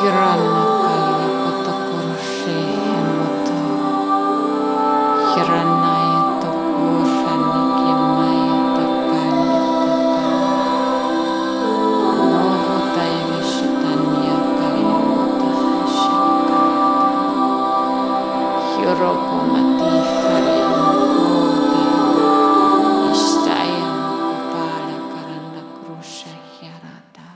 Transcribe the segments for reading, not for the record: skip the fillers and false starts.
Hirana Kali Potokurshi Himoto Hiranaya Tokurani Kimaya Takali Rohotaya Vishitanya Kali Motahashika Hirokomati Hariamukode Ishtaya Mukupara Karanda Krusha Hyarata.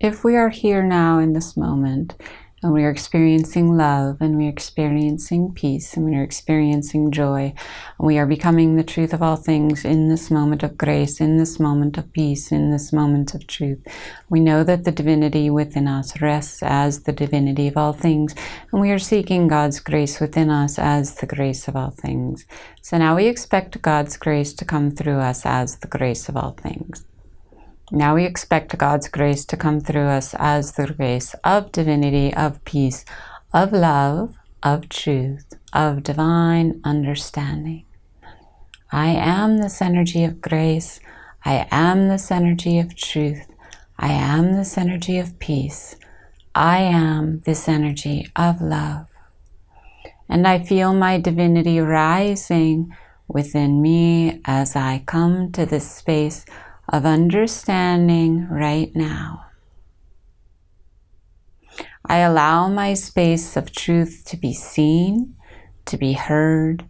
If we are here now in this moment, and we are experiencing love, and we are experiencing peace, and we are experiencing joy, and we are becoming the truth of all things in this moment of grace, in this moment of peace, in this moment of truth, we know that the divinity within us rests as the divinity of all things, and we are seeking God's grace within us as the grace of all things. So now we expect God's grace to come through us as the grace of all things. Now we expect God's grace to come through us as the grace of divinity, of peace, of love, of truth, of divine understanding. I am this energy of grace. I am this energy of truth. I am this energy of peace. I am this energy of love. And I feel my divinity rising within me as I come to this space of understanding right now. I allow my space of truth to be seen, to be heard,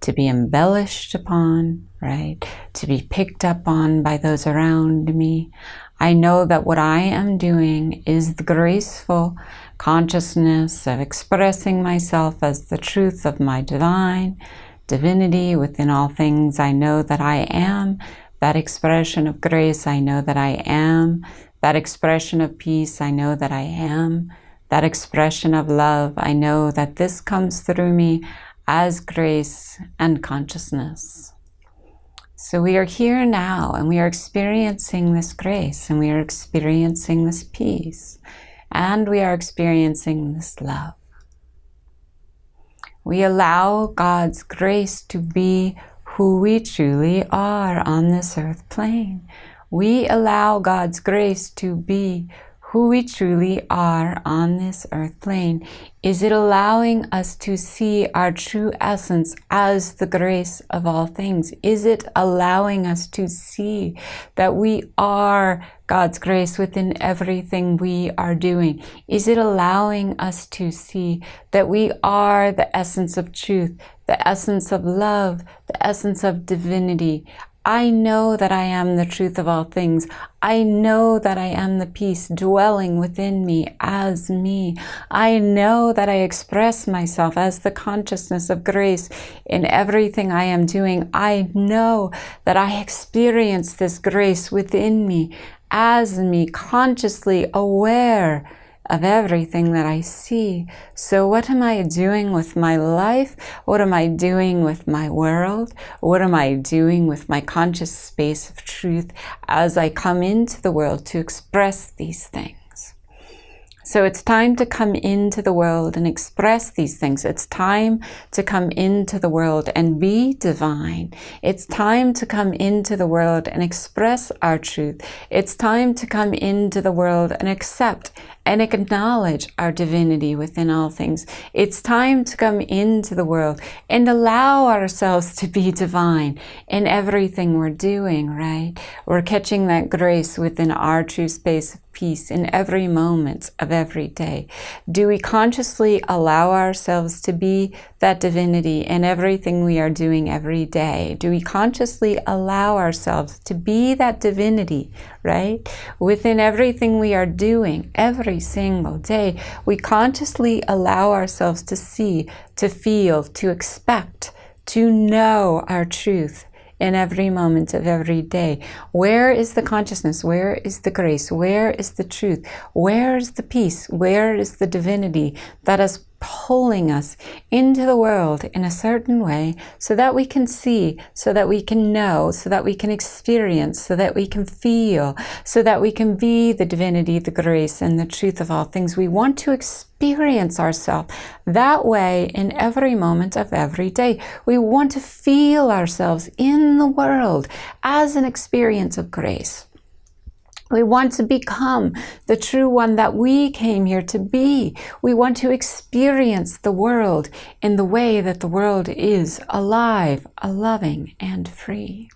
to be embellished upon, right? To be picked up on by those around me. I know that what I am doing is the graceful consciousness of expressing myself as the truth of my divinity within all things. I know that I am that expression of grace. I know that I am that expression of peace. I know that I am that expression of love. I know that this comes through me as grace and consciousness. So we are here now, and we are experiencing this grace, and we are experiencing this peace, and we are experiencing this love. We allow God's grace to be who we truly are on this earth plane. We allow God's grace to be who we truly are on this earth plane. Is it allowing us to see our true essence as the grace of all things? Is it allowing us to see that we are God's grace within everything we are doing? Is it allowing us to see that we are the essence of truth, the essence of love, the essence of divinity? I know that I am the truth of all things. I know that I am the peace dwelling within me as me. I know that I express myself as the consciousness of grace in everything I am doing. I know that I experience this grace within me as me, consciously aware of everything that I see. So what am I doing with my life? What am I doing with my world? What am I doing with my conscious space of truth as I come into the world to express these things? So it's time to come into the world and express these things. It's time to come into the world and be divine. It's time to come into the world and express our truth. It's time to come into the world and accept and acknowledge our divinity within all things. It's time to come into the world and allow ourselves to be divine in everything we're doing, right? We're catching that grace within our true space of peace in every moment of every day. Do we consciously allow ourselves to be that divinity in everything we are doing every day? Do we consciously allow ourselves to be that divinity, right? Within everything we are doing every single day, we consciously allow ourselves to see, to feel, to expect, to know our truth in every moment of every day. Where is the consciousness? Where is the grace? Where is the truth? Where is the peace? Where is the divinity that is pulling us into the world in a certain way so that we can see, so that we can know, so that we can experience, so that we can feel, so that we can be the divinity, the grace, and the truth of all things? We want to experience ourselves that way in every moment of every day. We want to feel ourselves in the world as an experience of grace. We want to become the true one that we came here to be. We want to experience the world in the way that the world is, alive, loving, and free.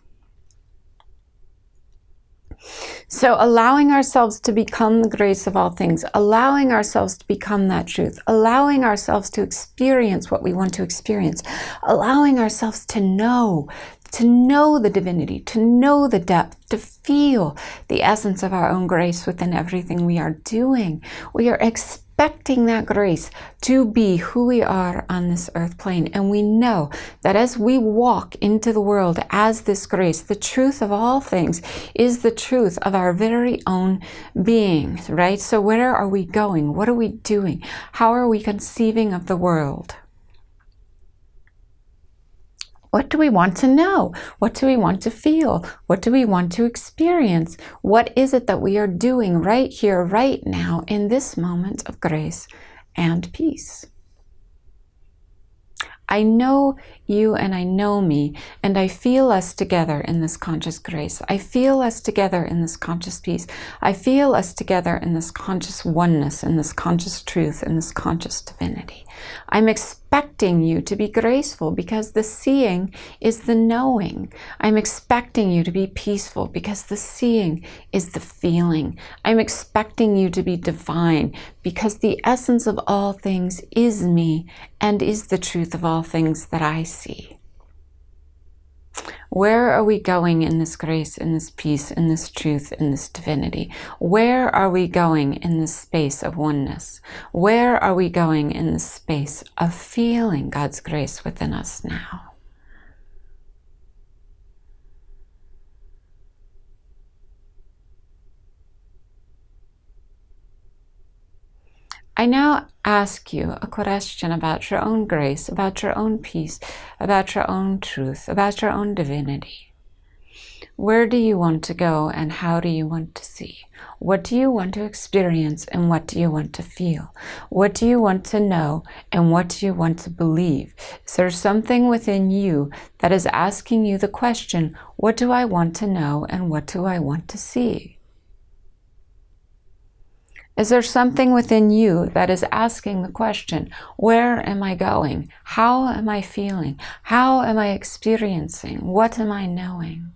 So allowing ourselves to become the grace of all things, allowing ourselves to become that truth, allowing ourselves to experience what we want to experience, allowing ourselves to know the divinity, to know the depth, to feel the essence of our own grace within everything we are doing. We are expecting that grace to be who we are on this earth plane. And we know that as we walk into the world as this grace, the truth of all things is the truth of our very own being, right? So where are we going? What are we doing? How are we conceiving of the world? What do we want to know? What do we want to feel? What do we want to experience? What is it that we are doing right here, right now, in this moment of grace and peace? I know you and I know me, and I feel us together in this conscious grace. I feel us together in this conscious peace. I feel us together in this conscious oneness, in this conscious truth, in this conscious divinity. I'm expecting you to be graceful because the seeing is the knowing. I'm expecting you to be peaceful because the seeing is the feeling. I'm expecting you to be divine because the essence of all things is me and is the truth of all things that I see. Where are we going in this grace, in this peace, in this truth, in this divinity? Where are we going in this space of oneness? Where are we going in this space of feeling God's grace within us now? I now ask you a question about your own grace, about your own peace, about your own truth, about your own divinity. Where do you want to go and how do you want to see? What do you want to experience and what do you want to feel? What do you want to know and what do you want to believe? Is there something within you that is asking you the question, what do I want to know and what do I want to see? Is there something within you that is asking the question, where am I going? How am I feeling? How am I experiencing? What am I knowing?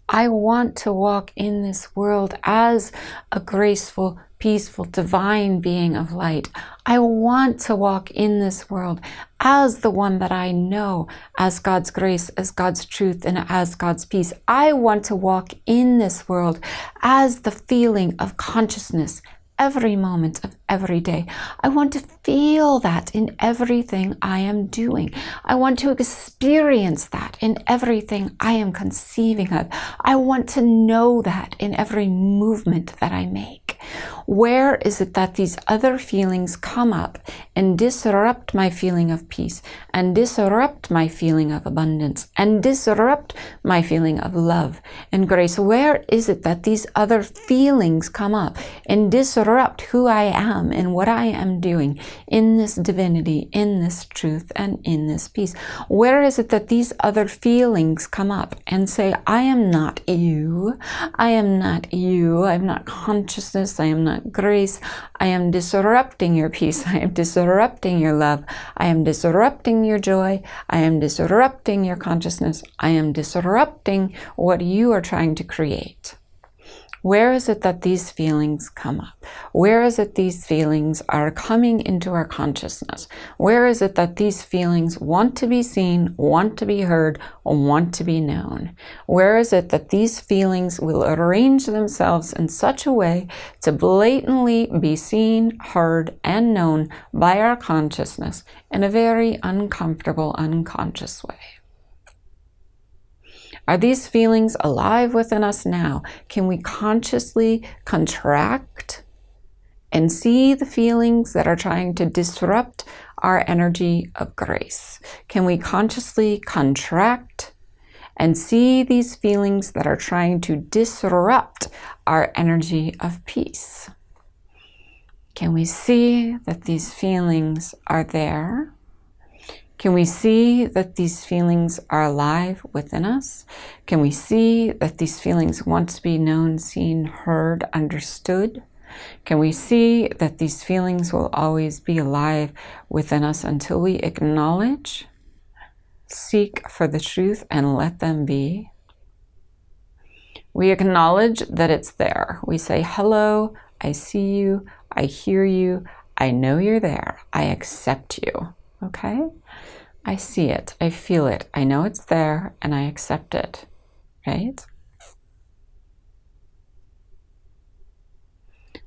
I want to walk in this world as a graceful, peaceful, divine being of light. I want to walk in this world as the one that I know, as God's grace, as God's truth, and as God's peace. I want to walk in this world as the feeling of consciousness every moment of every day. I want to feel that in everything I am doing. I want to experience that in everything I am conceiving of. I want to know that in every movement that I make. Where is it that these other feelings come up and disrupt my feeling of peace, and disrupt my feeling of abundance, and disrupt my feeling of love and grace? Where is it that these other feelings come up and disrupt who I am and what I am doing in this divinity, in this truth, and in this peace? Where is it that these other feelings come up and say, I am not you, I am not you, I am not consciousness, I am not grace, I am disrupting your peace, I am disrupting your love, I am disrupting your joy, I am disrupting your consciousness, I am disrupting what you are trying to create? Where is it that these feelings come up? Where is it these feelings are coming into our consciousness? Where is it that these feelings want to be seen, want to be heard, or want to be known? Where is it that these feelings will arrange themselves in such a way to blatantly be seen, heard, and known by our consciousness in a very uncomfortable, unconscious way? Are these feelings alive within us now? Can we consciously contract and see the feelings that are trying to disrupt our energy of grace? Can we consciously contract and see these feelings that are trying to disrupt our energy of peace? Can we see that these feelings are there? Can we see that these feelings are alive within us? Can we see that these feelings want to be known, seen, heard, understood? Can we see that these feelings will always be alive within us until we acknowledge, seek for the truth, and let them be? We acknowledge that it's there. We say, hello, I see you, I hear you, I know you're there, I accept you, okay? I see it, I feel it, I know it's there, and I accept it, right?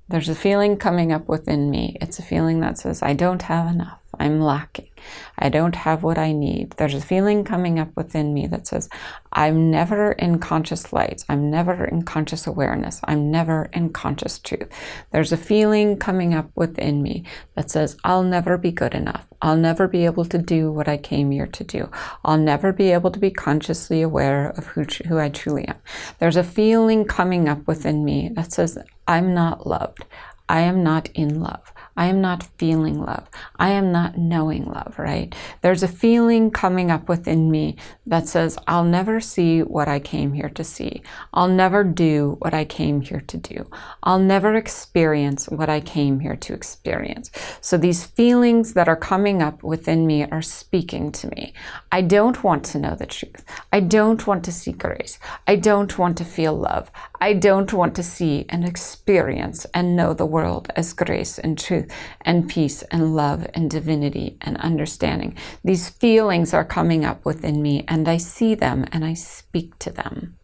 There's a feeling coming up within me. It's a feeling that says, I don't have enough. I'm lacking. I don't have what I need. There's a feeling coming up within me that says, I'm never in conscious light. I'm never in conscious awareness. I'm never in conscious truth. There's a feeling coming up within me that says, I'll never be good enough. I'll never be able to do what I came here to do. I'll never be able to be consciously aware of who I truly am. There's a feeling coming up within me that says, I'm not loved. I am not in love. I am not feeling love. I am not knowing love, right? There's a feeling coming up within me that says, I'll never see what I came here to see. I'll never do what I came here to do. I'll never experience what I came here to experience. So these feelings that are coming up within me are speaking to me. I don't want to know the truth. I don't want to see grace. I don't want to feel love. I don't want to see and experience and know the world as grace and truth and peace and love and divinity and understanding. These feelings are coming up within me, and I see them and I speak to them.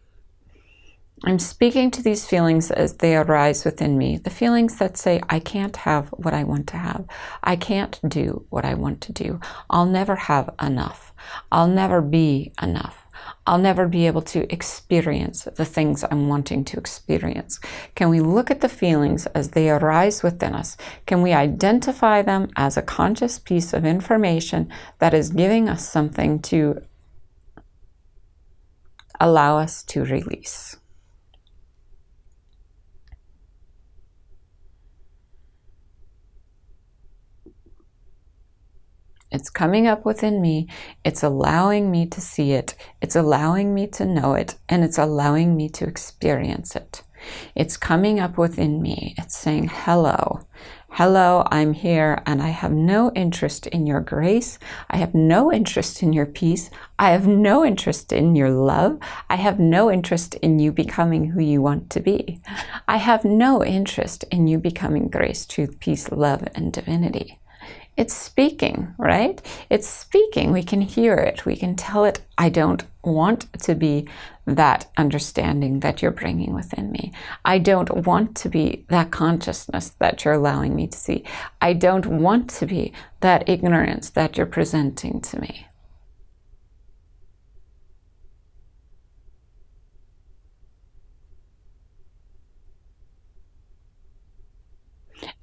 I'm speaking to these feelings as they arise within me, the feelings that say, I can't have what I want to have. I can't do what I want to do. I'll never have enough. I'll never be enough. I'll never be able to experience the things I'm wanting to experience. Can we look at the feelings as they arise within us? Can we identify them as a conscious piece of information that is giving us something to allow us to release? It's coming up within me. It's allowing me to see it. It's allowing me to know it. And it's allowing me to experience it. It's coming up within me. It's saying, hello. Hello, I'm here, and I have no interest in your grace. I have no interest in your peace. I have no interest in your love. I have no interest in you becoming who you want to be. I have no interest in you becoming grace, truth, peace, love, and divinity. It's speaking, right? It's speaking. We can hear it. We can tell it, I don't want to be that understanding that you're bringing within me. I don't want to be that consciousness that you're allowing me to see. I don't want to be that ignorance that you're presenting to me.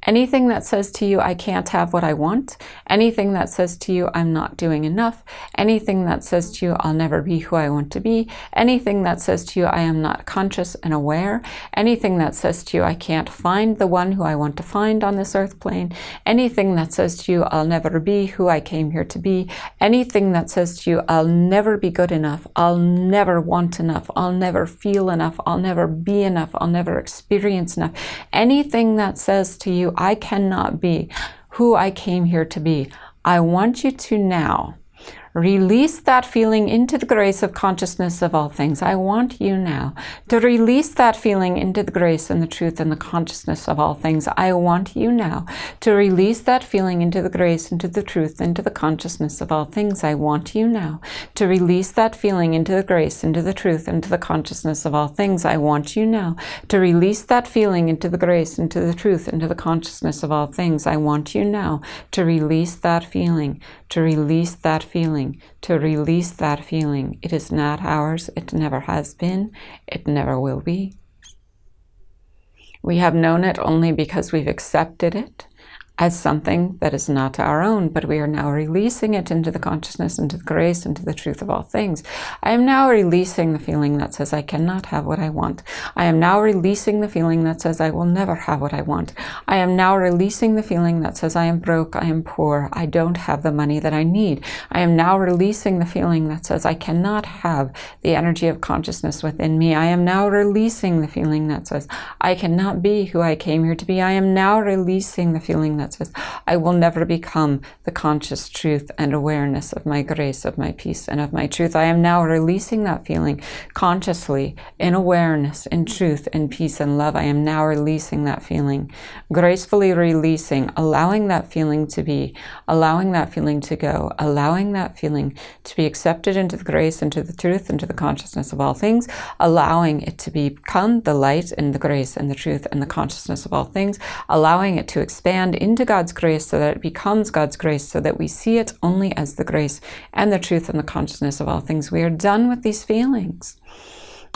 Anything that says to you, I can't have what I want, anything that says to you, I'm not doing enough, anything that says to you, I'll never be who I want to be, anything that says to you, I am not conscious and aware, anything that says to you, I can't find the one who I want to find on this earth plane, anything that says to you, I'll never be who I came here to be, anything that says to you, I'll never be good enough, I'll never want enough, I'll never feel enough, I'll never be enough, I'll never experience enough, anything that says to you, I cannot be who I came here to be. I want you to now release that feeling into the grace of consciousness of all things. I want you now to release that feeling into the grace and the truth and the consciousness of all things. I want you now to release that feeling into the grace, into the truth, into the consciousness of all things. I want you now to release that feeling into the grace, into the truth, into the consciousness of all things. I want you now to release that feeling into the grace, into the truth, into the consciousness of all things. I want you now to release that feeling, to release that feeling, to release that feeling. It is not ours. It never has been. It never will be. We have known it only because we've accepted it. as something that is not our own, but we are now releasing it into the consciousness, into the grace, into the truth of all things. I am now releasing the feeling that says I cannot have what I want. I am now releasing the feeling that says I will never have what I want. I am now releasing the feeling that says I am broke, I am poor, I don't have the money that I need. I am now releasing the feeling that says I cannot have the energy of consciousness within me. I am now releasing the feeling that says I cannot be who I came here to be. I am now releasing the feeling that says I will never become the conscious truth and awareness of my grace, of my peace, and of my truth. I am now releasing that feeling consciously, in awareness, in truth, in peace and love. I am now releasing that feeling, gracefully releasing, allowing that feeling to be, allowing that feeling to go, allowing that feeling to be accepted into the grace, into the truth, into the consciousness of all things, allowing it to become the light and the grace and the truth and the consciousness of all things, allowing it to expand into God's grace so that it becomes God's grace, so that we see it only as the grace and the truth and the consciousness of all things. We are done with these feelings.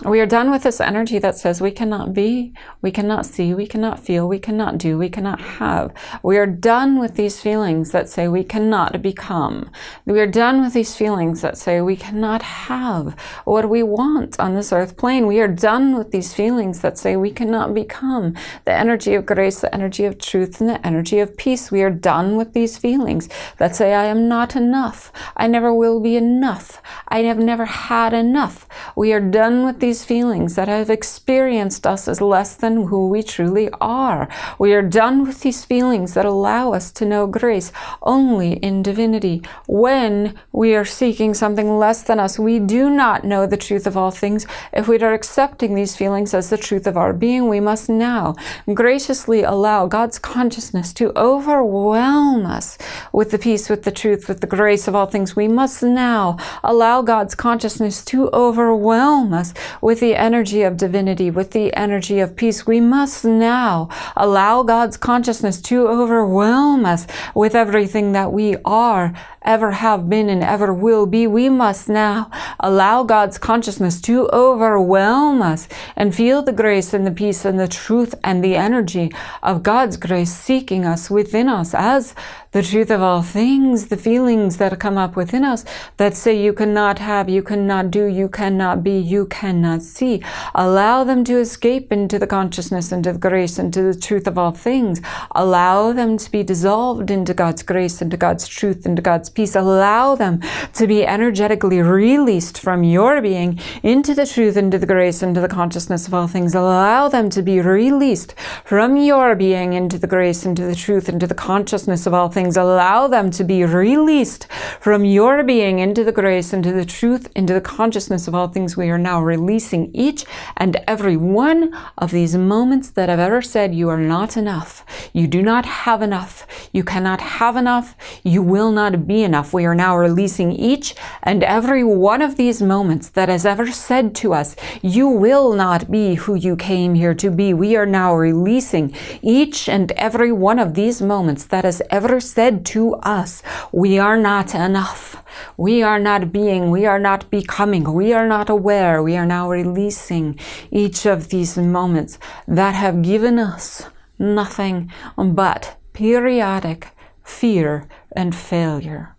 We are done with this energy that says we cannot be, we cannot see, we cannot feel, we cannot do, we cannot have. We are done with these feelings that say we cannot become. We are done with these feelings that say we cannot have what we want on this earth plane. We are done with these feelings that say we cannot become the energy of grace, the energy of truth, and the energy of peace. We are done with these feelings that say I am not enough. I never will be enough. I have never had enough. We are done with these feelings that have experienced us as less than who we truly are. We are done with these feelings that allow us to know grace only in divinity. When we are seeking something less than us, we do not know the truth of all things. If we are accepting these feelings as the truth of our being, we must now graciously allow God's consciousness to overwhelm us with the peace, with the truth, with the grace of all things. We must now allow God's consciousness to overwhelm us with the energy of divinity, with the energy of peace. We must now allow God's consciousness to overwhelm us with everything that we are, ever have been, and ever will be. We must now allow God's consciousness to overwhelm us and feel the grace and the peace and the truth and the energy of God's grace seeking us within us as the truth of all things. The feelings that come up within us that say you cannot have, you cannot do, you cannot be, you cannot see, allow them to escape into the consciousness, into the grace, into the truth of all things. Allow them to be dissolved into God's grace, into God's truth, into God's peace. Allow them to be energetically released from your being into the truth, into the grace, into the consciousness of all things. Allow them to be released from your being into the grace, into the truth, into the consciousness of all things. Allow them to be released from your being into the grace, into the truth, into the consciousness of all things. We are now releasing each and every one of these moments that have ever said you are not enough, you do not have enough, you cannot have enough, you will not be enough. We are now releasing each and every one of these moments that has ever said to us you will not be who you came here to be. We are now releasing each and every one of these moments that has ever said to us we are not enough, we are not being, we are not becoming, we are not aware. We are now releasing each of these moments that have given us nothing but periodic fear and failure.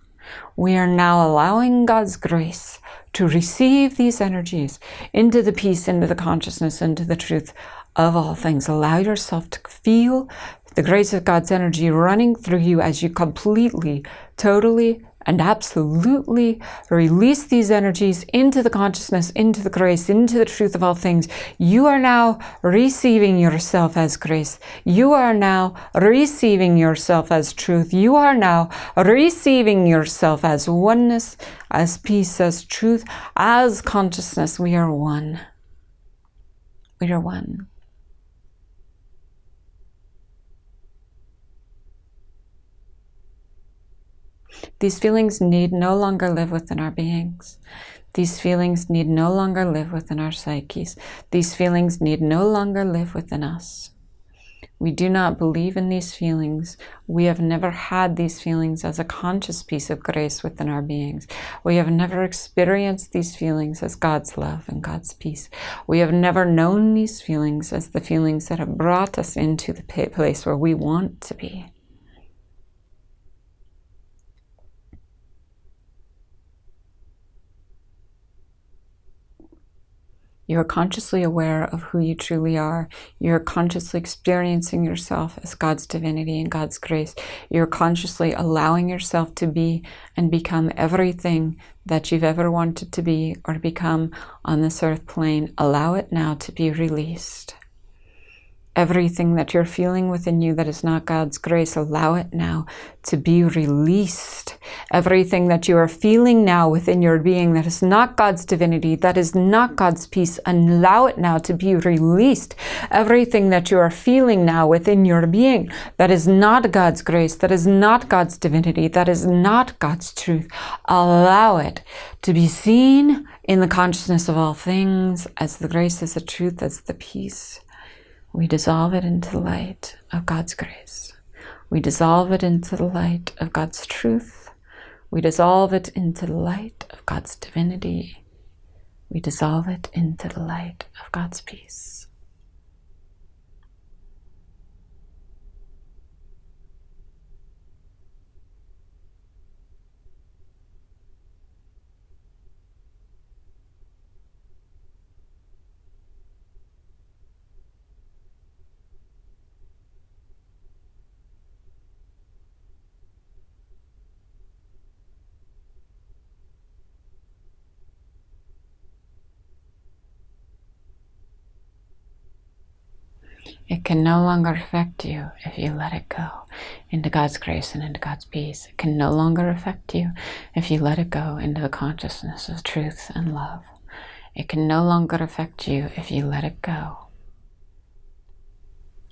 We are now allowing God's grace to receive these energies into the peace, into the consciousness, into the truth of all things. Allow yourself to feel the grace of God's energy running through you as you completely, totally, and absolutely release these energies into the consciousness, into the grace, into the truth of all things. You are now receiving yourself as grace. You are now receiving yourself as truth. You are now receiving yourself as oneness, as peace, as truth, as consciousness. We are one. We are one. These feelings need no longer live within our beings. These feelings need no longer live within our psyches. These feelings need no longer live within us. We do not believe in these feelings. We have never had these feelings as a conscious piece of grace within our beings. We have never experienced these feelings as God's love and God's peace. We have never known these feelings as the feelings that have brought us into the place where we want to be. You are consciously aware of who you truly are. You're consciously experiencing yourself as God's divinity and God's grace. You're consciously allowing yourself to be and become everything that you've ever wanted to be or become on this earth plane. Allow it now to be released. Everything that you're feeling within you that is not God's grace, allow it now to be released. Everything that you are feeling now within your being that is not God's divinity, that is not God's peace, allow it now to be released. Everything that you are feeling now within your being that is not God's grace, that is not God's divinity, that is not God's truth, allow it to be seen in the consciousness of all things as the grace, as the truth, as the peace. We dissolve it into the light of God's grace. We dissolve it into the light of God's truth. We dissolve it into the light of God's divinity. We dissolve it into the light of God's peace. It can no longer affect you if you let it go into God's grace and into God's peace. It can no longer affect you if you let it go into the consciousness of truth and love. It can no longer affect you if you let it go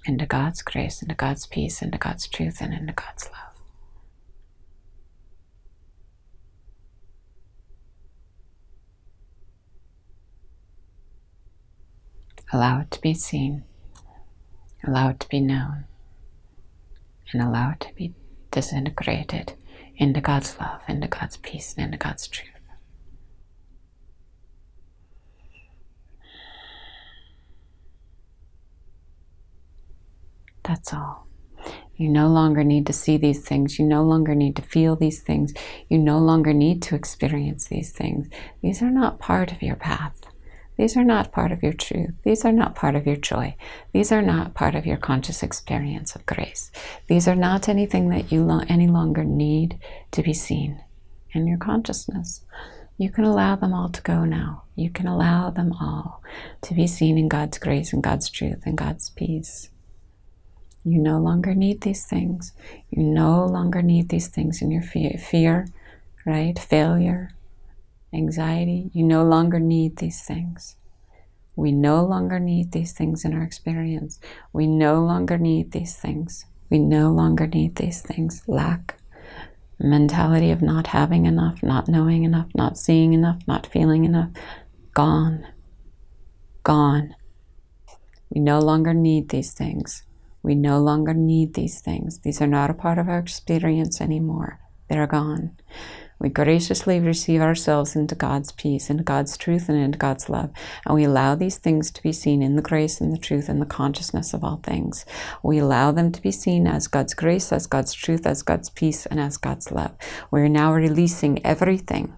into God's grace, into God's peace, into God's truth, and into God's love. Allow it to be seen. Allow it to be known, and allow it to be disintegrated into God's love, into God's peace, and into God's truth. That's all. You no longer need to see these things. You no longer need to feel these things. You no longer need to experience these things. These are not part of your path. These are not part of your truth. These are not part of your joy. These are not part of your conscious experience of grace. These are not anything that you any longer need to be seen in your consciousness. You can allow them all to go now. You can allow them all to be seen in God's grace and God's truth and God's peace. You no longer need these things. You no longer need these things in your fear, right? Failure, anxiety. You no longer need these things. We no longer need these things in our experience. We no longer need these things. We no longer need these things. Lack, mentality of not having enough, not knowing enough, not seeing enough, not feeling enough. Gone. Gone. We no longer need these things. We no longer need these things. These are not a part of our experience anymore. They're gone. We graciously receive ourselves into God's peace, into God's truth, and into God's love. And we allow these things to be seen in the grace and the truth and the consciousness of all things. We allow them to be seen as God's grace, as God's truth, as God's peace, and as God's love. We're now releasing everything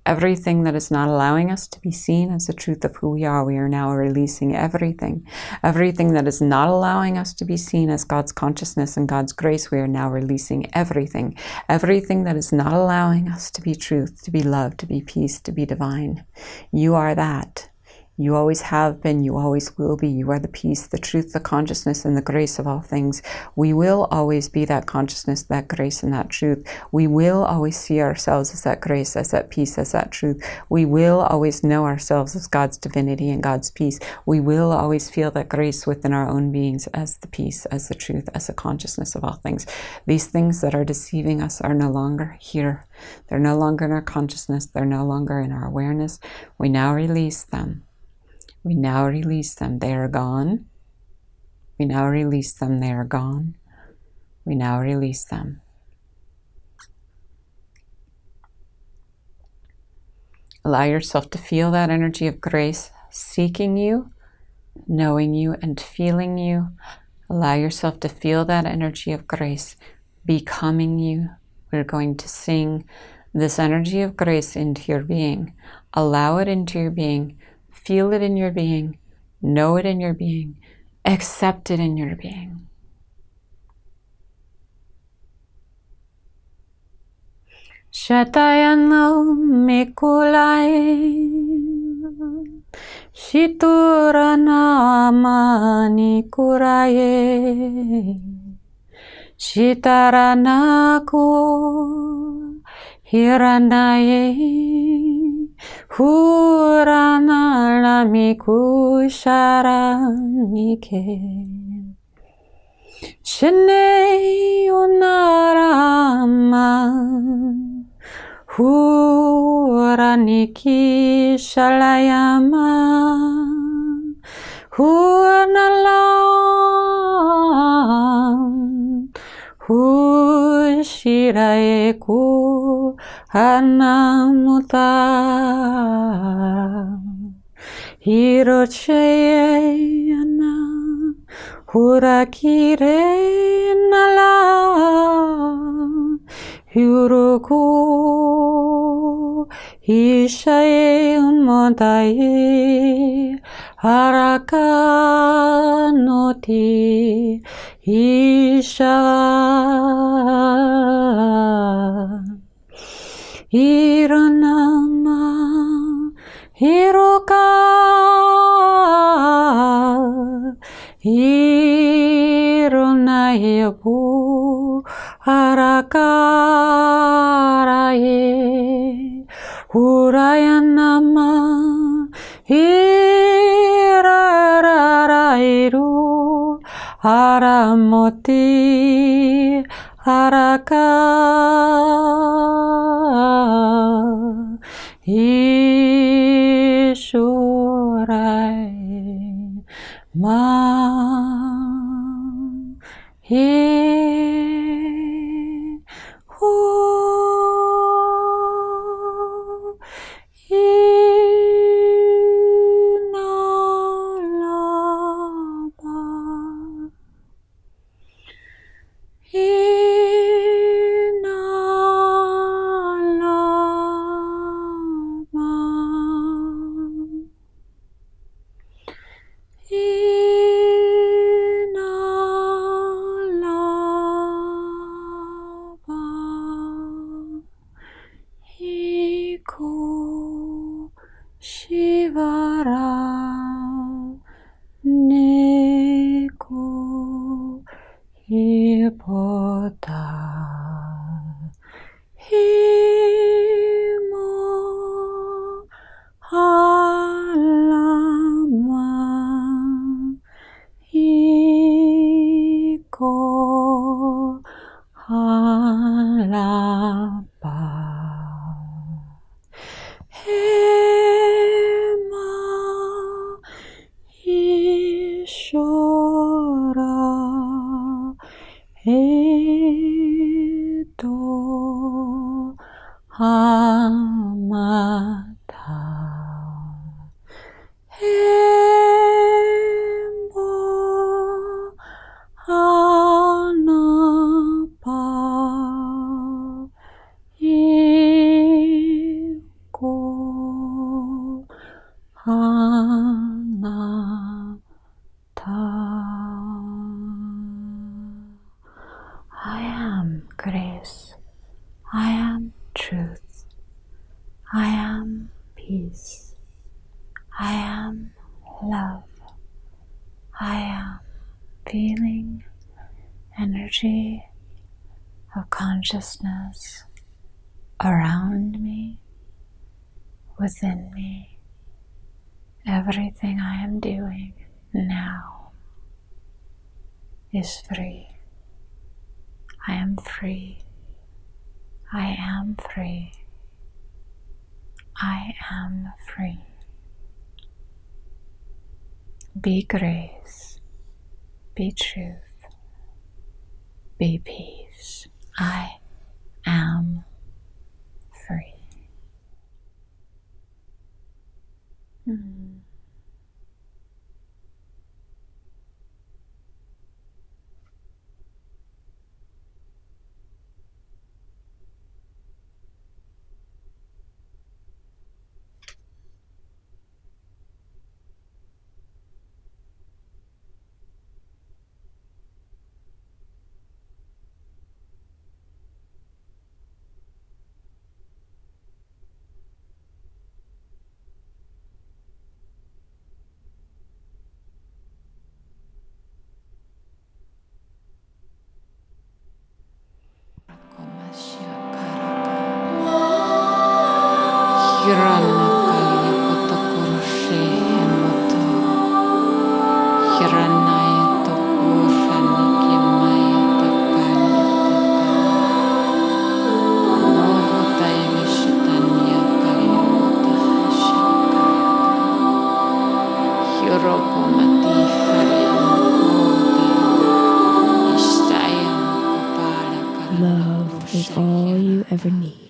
that is not allowing us to be seen as the truth of who we are now releasing everything. Everything that is not allowing us to be seen as God's consciousness and God's grace, we are now releasing everything. Everything that is not allowing us to be truth, to be love, to be peace, to be divine. You are that. You always have been, you always will be. You are the peace, the truth, the consciousness, and the grace of all things. We will always be that consciousness, that grace, and that truth. We will always see ourselves as that grace, as that peace, as that truth. We will always know ourselves as God's divinity and God's peace. We will always feel that grace within our own beings as the peace, as the truth, as the consciousness of all things. These things that are deceiving us are no longer here. They're no longer in our consciousness. They're no longer in our awareness. We now release them. We now release them. They are gone. We now release them. They are gone. We now release them. Allow yourself to feel that energy of grace seeking you, knowing you, and feeling you. Allow yourself to feel that energy of grace becoming you. We're going to sing this energy of grace into your being. Allow it into your being. Feel it in your being. Know it in your being. Accept it in your being. Shatayano Mikulai Shituranamani Kuraye Shitaranako Hiranaye Huranalamikusharanike Shane Unarama Huraniki Shalayama Huanalam Hushiraeku Hanamutara Hirocheyana Hurakire Nala Hyuruku Hishaye Modaye Harakanoti Hisha Hiranama Hiroka Hironayebu Harakaraye Hurayanama Hirarairu Haramoti Haraka Ishurai Ma He Hu Inalaba Inalaba Inalaba Iko Shivara Neko Hipota Himo Halama Iko Halapa Hema Ishora Eto Hamata Hembo Hanapa Iko Hanata I am grace. I am truth. I am peace. I am love. I am feeling, energy of consciousness around me, within me. Everything I am doing now is free. I am free. I am free. I am free. Be grace. Be truth. Be peace. I am free. Love is all you ever need.